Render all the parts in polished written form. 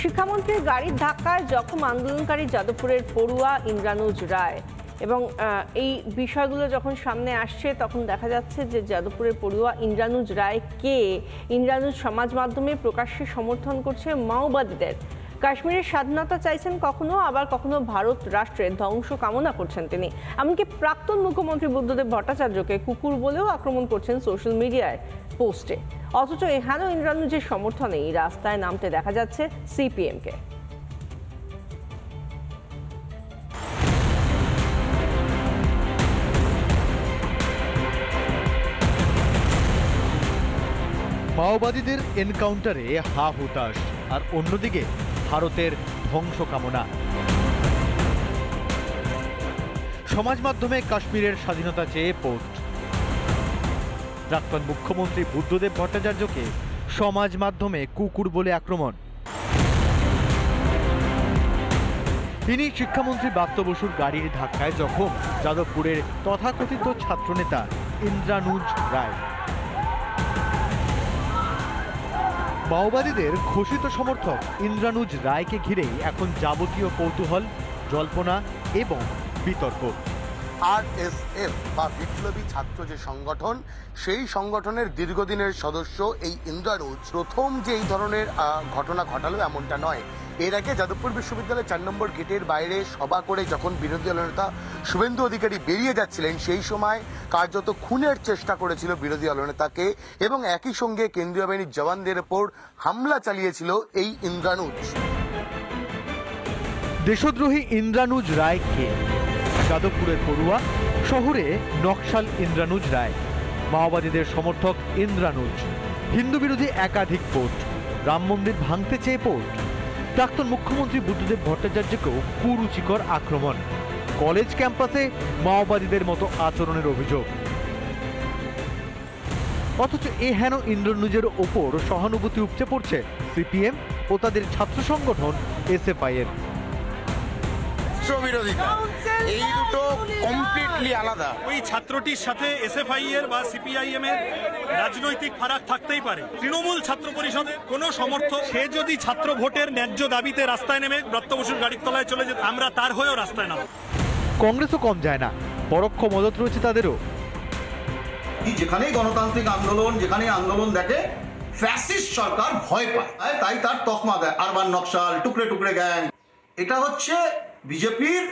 শিক্ষামন্ত্রীর গাড়ির ধাক্কায় জখম আন্দোলনকারী যাদবপুরের পড়ুয়া ইন্দ্রানুজ রায় এবং এই বিষয়গুলো যখন সামনে আসছে তখন দেখা যাচ্ছে যে যাদবপুরের পড়ুয়া ইন্দ্রানুজ রায় কে। ইন্দ্রানুজ সমাজ মাধ্যমে প্রকাশ্যে সমর্থন করছে মাওবাদীদের। কাশ্মীরের স্বাধীনতা চাইছেন কখনো, আবার কখনো ভারত রাষ্ট্রের ধ্বংস কামনা করছেন তিনি। এমনকি প্রাক্তন মুখ্যমন্ত্রী বুদ্ধদেব ভট্টাচার্যকে কুকুর বলেও আক্রমণ করছেন সোশ্যাল মিডিয়ায় পোস্টে। অথচ এহেন ইন্দ্রানুজের সমর্থনেই রাস্তায় নামতে দেখা যাচ্ছে সিপিএমকে। মাওবাদীদের এনকাউন্টারে হা হুতাশ, আর অন্যদিকে ভারতের ধ্বংস কামনা। সমাজ মাধ্যমে কাশ্মীরের স্বাধীনতা চেয়ে পোস্ট। প্রাক্তন মুখ্যমন্ত্রী বুদ্ধদেব ভট্টাচার্যকে সমাজ মাধ্যমে কুকুর বলে আক্রমণ। তিনি শিক্ষামন্ত্রী ব্রাত্য বসুর গাড়ির ধাক্কায় জখম যাদবপুরের তথাকথিত ছাত্রনেতা ইন্দ্রানুজ রায়। মাওবাদীদের ঘোষিত সমর্থক ইন্দ্রানুজ রায়কে ঘিরেই এখন যাবতীয় কৌতূহল, জল্পনা এবং বিতর্ক। আরএসএফ বা বিপ্লবী ছাত্র যে সংগঠন, সেই সংগঠনের দীর্ঘদিনের সদস্য এই ইন্দ্রানুজ প্রথম যে এই ধরনের ঘটনা ঘটালো এমনটা নয়। এর আগে যাদবপুর বিশ্ববিদ্যালয়ের 4 নম্বর গেটের বাইরে সভা করে যখন বিরোধী দলনেতা শুভেন্দু অধিকারী বেরিয়ে যাচ্ছিলেন, সেই সময় কার্যত খুনের চেষ্টা করেছিল বিরোধী দলনেতাকে এবং একই সঙ্গে কেন্দ্রীয় বাহিনীর জওয়ানদের ওপর হামলা চালিয়েছিল এই ইন্দ্রানুজ। দেশদ্রোহী ইন্দ্রানুজ রায় কে? যাদবপুরের পড়ুয়া, শহরে নকশাল ইন্দ্রানুজ রায়, মাওবাদীদের সমর্থক ইন্দ্রানুজ, হিন্দু বিরোধী একাধিক পোস্ট, রাম মন্দির ভাঙতে চেয়ে পোস্ট, প্রাক্তন মুখ্যমন্ত্রী বুদ্ধদেব ভট্টাচার্যকেও কুরুচিকর আক্রমণ, কলেজ ক্যাম্পাসে মাওবাদীদের মতো আচরণের অভিযোগ। অথচ এহেন ইন্দ্রানুজের ওপর সহানুভূতি উপচে পড়ছে সিপিএম ও তাদের ছাত্র সংগঠন এসএফআই এর। এই দুটো কমপ্লিটলি আলাদা। ওই ছাত্রটির সাথে এসএফআই এর বা সিপিআইএম এর রাজনৈতিক ফারাক থাকতেই পারে। তৃণমূল ছাত্র পরিষদের কোনো সমর্থক, সে যদি ছাত্র ভোটের ন্যায্য দাবিতে রাস্তায় নেমে ব্রাত্য বসুর গাড়ির তলায় চলে যেত, আমরা তার হয়েও রাস্তায় নাম। কংগ্রেসও কম যায় না, পরোক্ষ মদত রয়েছে তাদেরও। যেখানেই গণতান্ত্রিক আন্দোলন, যেখানেই আন্দোলন দেখে ফ্যাসিস্ট সরকার ভয় পায়, তাই তার তকমা দেয় আরবান নকশাল, টুকরে টুকরে গ্যাং। এটা হচ্ছে বিজেপির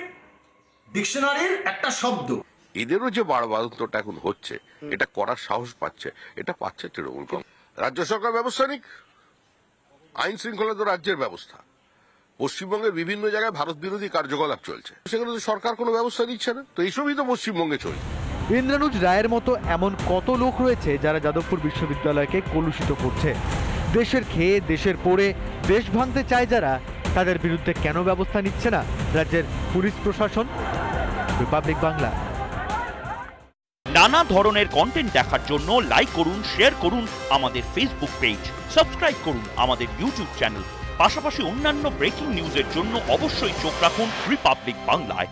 ডিকশনারির একটা শব্দ। এদেরও যে বাড়বাড়ন্তটা এখন হচ্ছে, এটা করার সাহস পাচ্ছে, এটা পাচ্ছে তৃণমূল কংগ্রেস। রাজ্য সরকার ব্যবস্থা নিক, আইন শৃঙ্খলা তো রাজ্যের ব্যবস্থা। পশ্চিমবঙ্গের বিভিন্ন জায়গায় ভারত বিরোধী কার্যকলাপ চলছে, সেখানে তো সরকার কোনো ব্যবস্থা নিচ্ছে না। তো এইসবই তো পশ্চিমবঙ্গে চলছে। ইন্দ্রানুজ রায়ের মতো এমন কত লোক রয়েছে যারা যাদবপুর বিশ্ববিদ্যালয়কে কলুষিত করছে। দেশের খেয়ে, দেশের পড়ে দেশ ভাঙতে চায় যারা, তাদের বিরুদ্ধে কেন ব্যবস্থা নিচ্ছে না রাজ্যের পুলিশ প্রশাসন? রিপাবলিক বাংলা। নানা ধরনের কন্টেন্ট দেখার জন্য লাইক করুন, শেয়ার করুন আমাদের ফেসবুক পেজ, সাবস্ক্রাইব করুন আমাদের ইউটিউব চ্যানেল। পাশাপাশি অন্যান্য ব্রেকিং নিউজের জন্য অবশ্যই চোখ রাখুন রিপাবলিক বাংলায়।